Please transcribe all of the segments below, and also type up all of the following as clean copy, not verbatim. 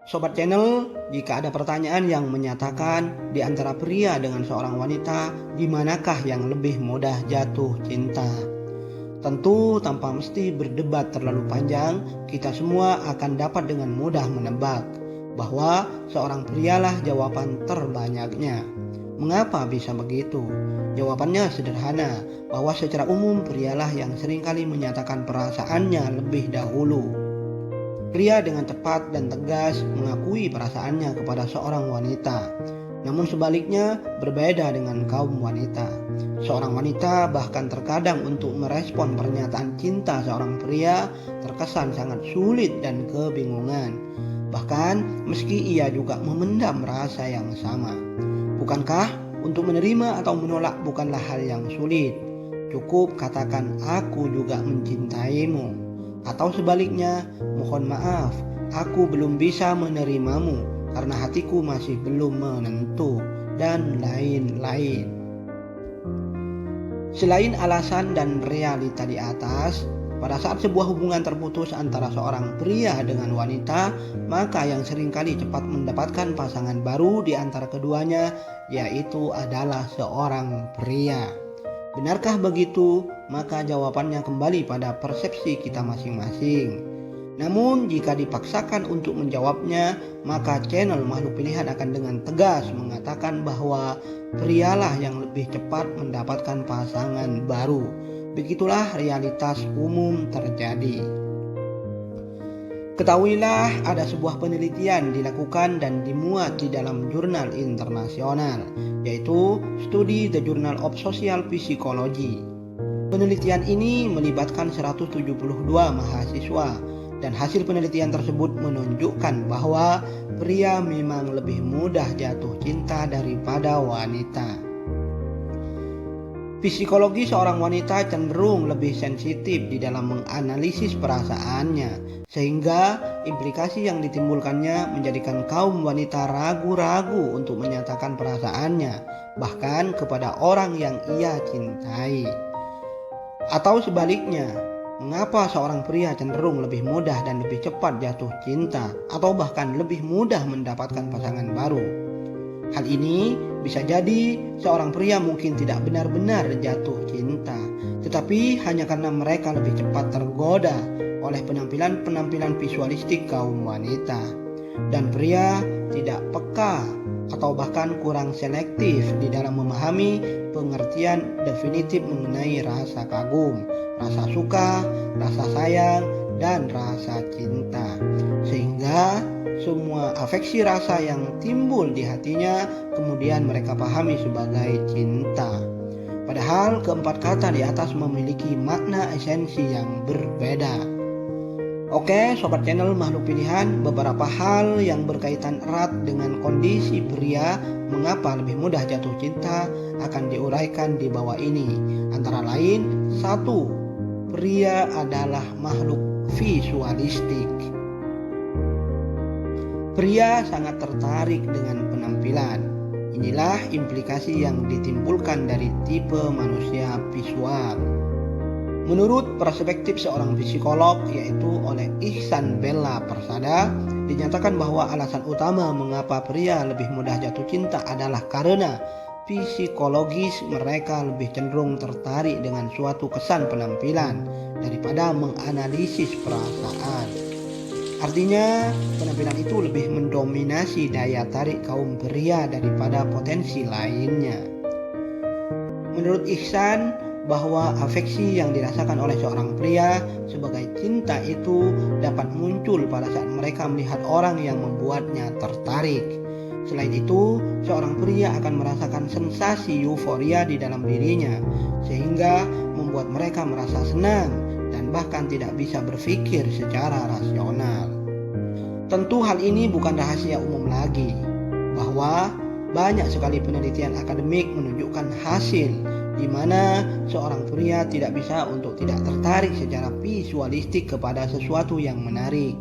Sobat channel, jika ada pertanyaan yang menyatakan di antara pria dengan seorang wanita, di manakah yang lebih mudah jatuh cinta? Tentu tanpa mesti berdebat terlalu panjang, kita semua akan dapat dengan mudah menebak bahwa seorang prialah jawaban terbanyaknya. Mengapa bisa begitu? Jawabannya sederhana, bahwa secara umum prialah yang seringkali menyatakan perasaannya lebih dahulu. Pria dengan tepat dan tegas mengakui perasaannya kepada seorang wanita. Namun sebaliknya berbeda dengan kaum wanita. Seorang wanita bahkan terkadang untuk merespon pernyataan cinta seorang pria terkesan sangat sulit dan kebingungan. Bahkan meski ia juga memendam rasa yang sama. Bukankah untuk menerima atau menolak bukanlah hal yang sulit? Cukup katakan aku juga mencintaimu. Atau sebaliknya, mohon maaf, aku belum bisa menerimamu karena hatiku masih belum menentu, dan lain-lain. Selain alasan dan realita di atas, pada saat sebuah hubungan terputus antara seorang pria dengan wanita, maka yang seringkali cepat mendapatkan pasangan baru di antara keduanya, yaitu adalah seorang pria. Benarkah begitu? Maka jawabannya kembali pada persepsi kita masing-masing. Namun jika dipaksakan untuk menjawabnya, maka channel Makhluk Pilihan akan dengan tegas mengatakan bahwa prialah yang lebih cepat mendapatkan pasangan baru. Begitulah realitas umum terjadi. Ketahuilah ada sebuah penelitian dilakukan dan dimuat di dalam jurnal internasional, yaitu studi The Journal of Social Psychology. Penelitian ini melibatkan 172 mahasiswa dan hasil penelitian tersebut menunjukkan bahwa pria memang lebih mudah jatuh cinta daripada wanita. Psikologi seorang wanita cenderung lebih sensitif di dalam menganalisis perasaannya, sehingga implikasi yang ditimbulkannya menjadikan kaum wanita ragu-ragu untuk menyatakan perasaannya, bahkan kepada orang yang ia cintai. Atau sebaliknya, mengapa seorang pria cenderung lebih mudah dan lebih cepat jatuh cinta, atau bahkan lebih mudah mendapatkan pasangan baru? Hal ini bisa jadi seorang pria mungkin tidak benar-benar jatuh cinta, tetapi hanya karena mereka lebih cepat tergoda oleh penampilan-penampilan visualistik kaum wanita. Dan pria tidak peka atau bahkan kurang selektif di dalam memahami pengertian definitif mengenai rasa kagum, rasa suka, rasa sayang, dan rasa cinta. Sehingga semua afeksi rasa yang timbul di hatinya kemudian mereka pahami sebagai cinta. Padahal keempat kata di atas memiliki makna esensi yang berbeda. Oke, sobat channel Makhluk Pilihan, beberapa hal yang berkaitan erat dengan kondisi pria mengapa lebih mudah jatuh cinta akan diuraikan di bawah ini. Antara lain, 1. Pria adalah makhluk visualistik. Pria sangat tertarik dengan penampilan. Inilah implikasi yang ditimbulkan dari tipe manusia visual. Menurut perspektif seorang psikolog yaitu oleh Ihsan Bella Persada, dinyatakan bahwa alasan utama mengapa pria lebih mudah jatuh cinta adalah karena psikologis mereka lebih cenderung tertarik dengan suatu kesan penampilan daripada menganalisis perasaan. Artinya, penampilan itu lebih mendominasi daya tarik kaum pria daripada potensi lainnya. Menurut Ihsan, bahwa afeksi yang dirasakan oleh seorang pria sebagai cinta itu dapat muncul pada saat mereka melihat orang yang membuatnya tertarik. Selain itu, seorang pria akan merasakan sensasi euforia di dalam dirinya, sehingga membuat mereka merasa senang dan bahkan tidak bisa berpikir secara rasional. Tentu hal ini bukan rahasia umum lagi, bahwa banyak sekali penelitian akademik menunjukkan hasil di mana seorang pria tidak bisa untuk tidak tertarik secara visualistik kepada sesuatu yang menarik.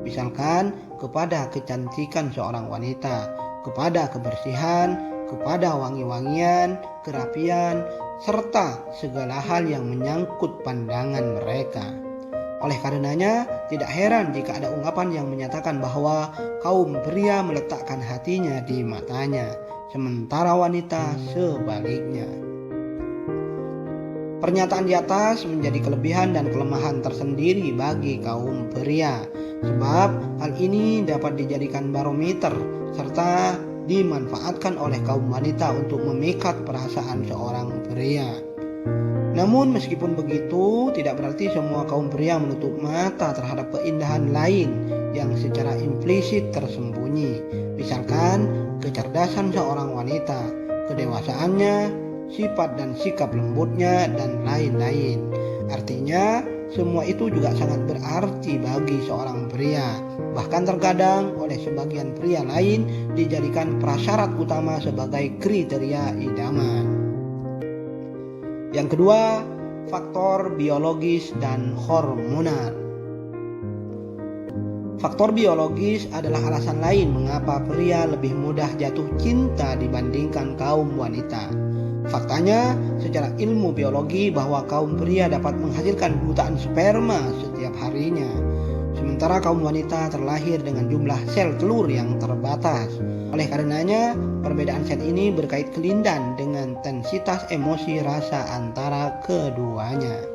Misalkan kepada kecantikan seorang wanita, kepada kebersihan, kepada wangi-wangian, kerapian, serta segala hal yang menyangkut pandangan mereka. Oleh karenanya, tidak heran jika ada ungkapan yang menyatakan bahwa kaum pria meletakkan hatinya di matanya, sementara wanita sebaliknya. Pernyataan di atas menjadi kelebihan dan kelemahan tersendiri bagi kaum pria, sebab hal ini dapat dijadikan barometer serta dimanfaatkan oleh kaum wanita untuk memikat perasaan seorang pria. Namun meskipun begitu, tidak berarti semua kaum pria menutup mata terhadap keindahan lain yang secara implisit tersembunyi. Misalkan kecerdasan seorang wanita, kedewasaannya, sifat dan sikap lembutnya, dan lain-lain. Artinya, semua itu juga sangat berarti bagi seorang pria. Bahkan terkadang oleh sebagian pria lain dijadikan prasyarat utama sebagai kriteria idaman. Yang kedua, faktor biologis dan hormonal. Faktor biologis adalah alasan lain mengapa pria lebih mudah jatuh cinta dibandingkan kaum wanita. Faktanya, secara ilmu biologi bahwa kaum pria dapat menghasilkan jutaan sperma setiap harinya, sementara kaum wanita terlahir dengan jumlah sel telur yang terbatas. Oleh karenanya, perbedaan sel ini berkait kelindan dengan intensitas emosi rasa antara keduanya.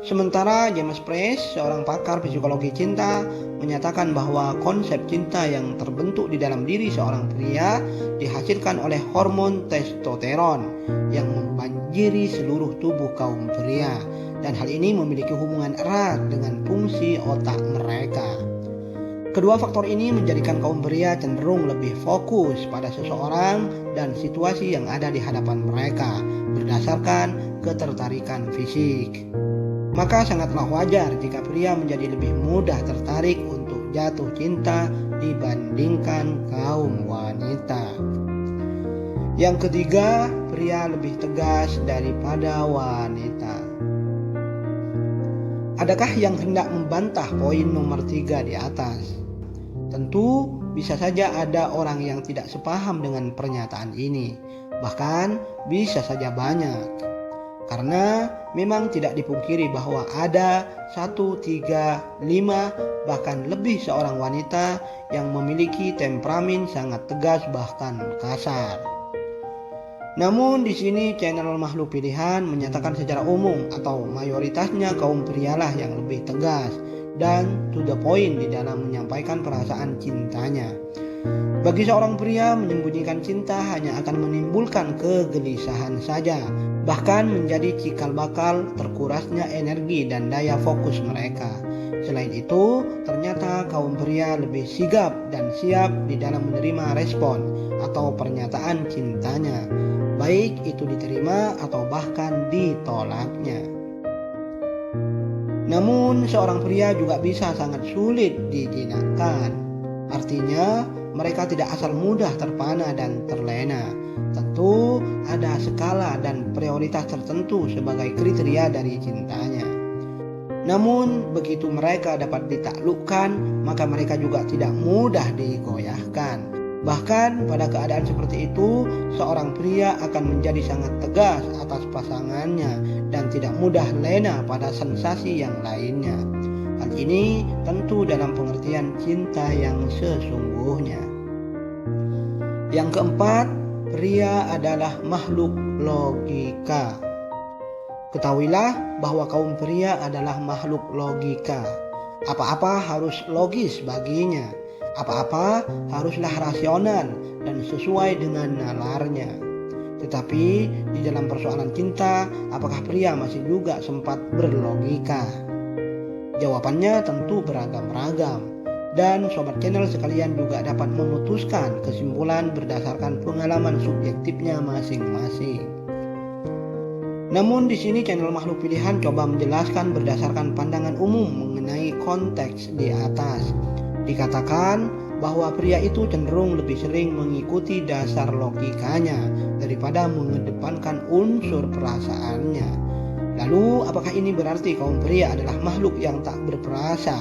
Sementara James Price, seorang pakar psikologi cinta, menyatakan bahwa konsep cinta yang terbentuk di dalam diri seorang pria dihasilkan oleh hormon testosteron yang membanjiri seluruh tubuh kaum pria, dan hal ini memiliki hubungan erat dengan fungsi otak mereka. Kedua faktor ini menjadikan kaum pria cenderung lebih fokus pada seseorang dan situasi yang ada di hadapan mereka berdasarkan ketertarikan fisik. Maka sangatlah wajar jika pria menjadi lebih mudah tertarik untuk jatuh cinta dibandingkan kaum wanita. Yang ketiga, pria lebih tegas daripada wanita. Adakah yang hendak membantah poin nomor 3 di atas? Tentu bisa saja ada orang yang tidak sepaham dengan pernyataan ini. Bahkan bisa saja banyak. Karena memang tidak dipungkiri bahwa ada 1, 3, 5, bahkan lebih seorang wanita yang memiliki temperamen sangat tegas bahkan kasar. Namun di sini channel Makhluk Pilihan menyatakan secara umum atau mayoritasnya kaum prialah yang lebih tegas dan to the point di dalam menyampaikan perasaan cintanya. Bagi seorang pria, menyembunyikan cinta hanya akan menimbulkan kegelisahan saja, bahkan menjadi cikal bakal terkurasnya energi dan daya fokus mereka. Selain itu, ternyata kaum pria lebih sigap dan siap di dalam menerima respon atau pernyataan cintanya, baik itu diterima atau bahkan ditolaknya. Namun, seorang pria juga bisa sangat sulit dijinakkan. Artinya, mereka tidak asal mudah terpana dan terlena. Tentu ada skala dan prioritas tertentu sebagai kriteria dari cintanya. Namun begitu mereka dapat ditaklukkan, maka mereka juga tidak mudah digoyahkan. Bahkan pada keadaan seperti itu, seorang pria akan menjadi sangat tegas atas pasangannya dan tidak mudah lena pada sensasi yang lainnya. Hal ini tentu dalam pengertian cinta yang sesungguhnya. Yang keempat, pria adalah makhluk logika. Ketahuilah bahwa kaum pria adalah makhluk logika. Apa-apa harus logis baginya. Apa-apa haruslah rasional dan sesuai dengan nalarnya. Tetapi di dalam persoalan cinta, apakah pria masih juga sempat berlogika? Jawabannya tentu beragam-ragam. Dan sobat channel sekalian juga dapat memutuskan kesimpulan berdasarkan pengalaman subjektifnya masing-masing. Namun di sini channel Makhluk Pilihan coba menjelaskan berdasarkan pandangan umum mengenai konteks di atas. Dikatakan bahwa pria itu cenderung lebih sering mengikuti dasar logikanya daripada mengedepankan unsur perasaannya. Lalu apakah ini berarti kaum pria adalah makhluk yang tak berperasa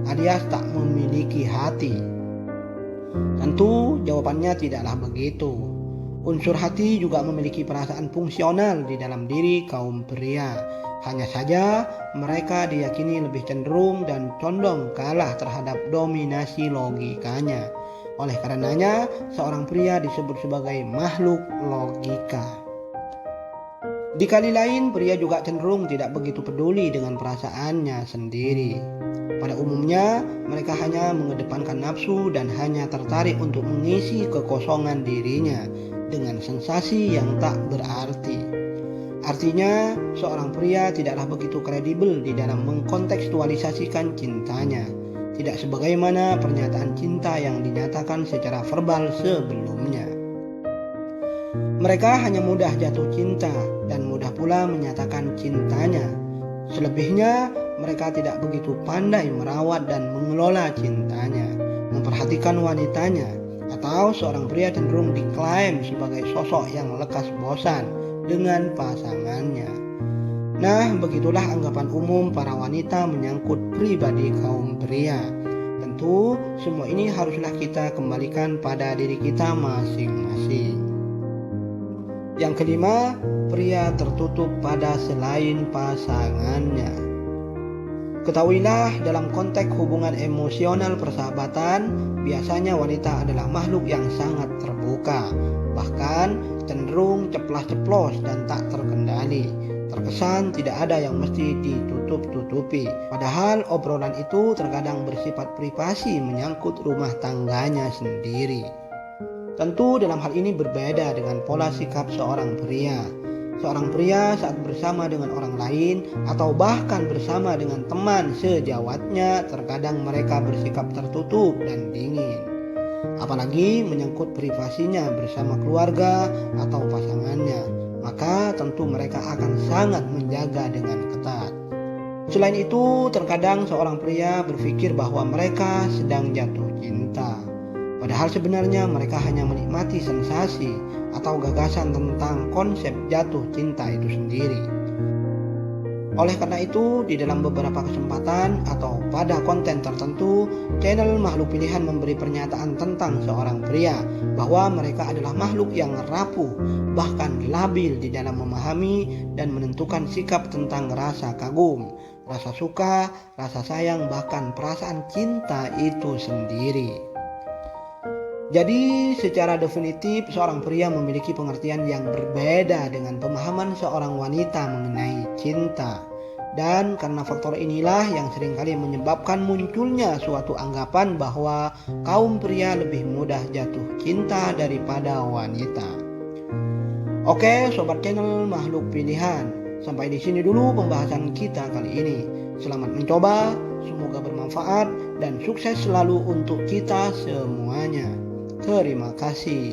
alias tak memiliki hati? Tentu jawabannya tidaklah begitu. Unsur hati juga memiliki perasaan fungsional di dalam diri kaum pria. Hanya saja mereka diyakini lebih cenderung dan condong kalah terhadap dominasi logikanya. Oleh karenanya, seorang pria disebut sebagai makhluk logika. Di kali lain, pria juga cenderung tidak begitu peduli dengan perasaannya sendiri. Pada umumnya, mereka hanya mengedepankan nafsu dan hanya tertarik untuk mengisi kekosongan dirinya dengan sensasi yang tak berarti. Artinya, seorang pria tidaklah begitu kredibel di dalam mengkontekstualisasikan cintanya, tidak sebagaimana pernyataan cinta yang dinyatakan secara verbal sebelumnya. Mereka hanya mudah jatuh cinta dan mudah pula menyatakan cintanya. Selebihnya, mereka tidak begitu pandai merawat dan mengelola cintanya, memperhatikan wanitanya, atau seorang pria cenderung diklaim sebagai sosok yang lekas bosan dengan pasangannya. Nah, begitulah anggapan umum para wanita menyangkut pribadi kaum pria. Tentu, semua ini haruslah kita kembalikan pada diri kita masing-masing. Yang kelima, pria tertutup pada selain pasangannya. Ketahuilah, dalam konteks hubungan emosional persahabatan, biasanya wanita adalah makhluk yang sangat terbuka, bahkan cenderung ceplas-ceplos dan tak terkendali. Terkesan tidak ada yang mesti ditutup-tutupi. Padahal obrolan itu terkadang bersifat privasi menyangkut rumah tangganya sendiri. Tentu dalam hal ini berbeda dengan pola sikap seorang pria. Seorang pria saat bersama dengan orang lain atau bahkan bersama dengan teman sejawatnya, terkadang mereka bersikap tertutup dan dingin. Apalagi menyangkut privasinya bersama keluarga atau pasangannya, maka tentu mereka akan sangat menjaga dengan ketat. Selain itu, terkadang seorang pria berpikir bahwa mereka sedang jatuh cinta. Padahal sebenarnya mereka hanya menikmati sensasi atau gagasan tentang konsep jatuh cinta itu sendiri. Oleh karena itu, di dalam beberapa kesempatan atau pada konten tertentu, channel Makhluk Pilihan memberi pernyataan tentang seorang pria bahwa mereka adalah makhluk yang rapuh, bahkan labil di dalam memahami dan menentukan sikap tentang rasa kagum, rasa suka, rasa sayang, bahkan perasaan cinta itu sendiri. Jadi secara definitif seorang pria memiliki pengertian yang berbeda dengan pemahaman seorang wanita mengenai cinta. Dan karena faktor inilah yang seringkali menyebabkan munculnya suatu anggapan bahwa kaum pria lebih mudah jatuh cinta daripada wanita. Oke sobat channel Makhluk Pilihan, sampai di sini dulu pembahasan kita kali ini. Selamat mencoba, semoga bermanfaat dan sukses selalu untuk kita semuanya. Terima kasih.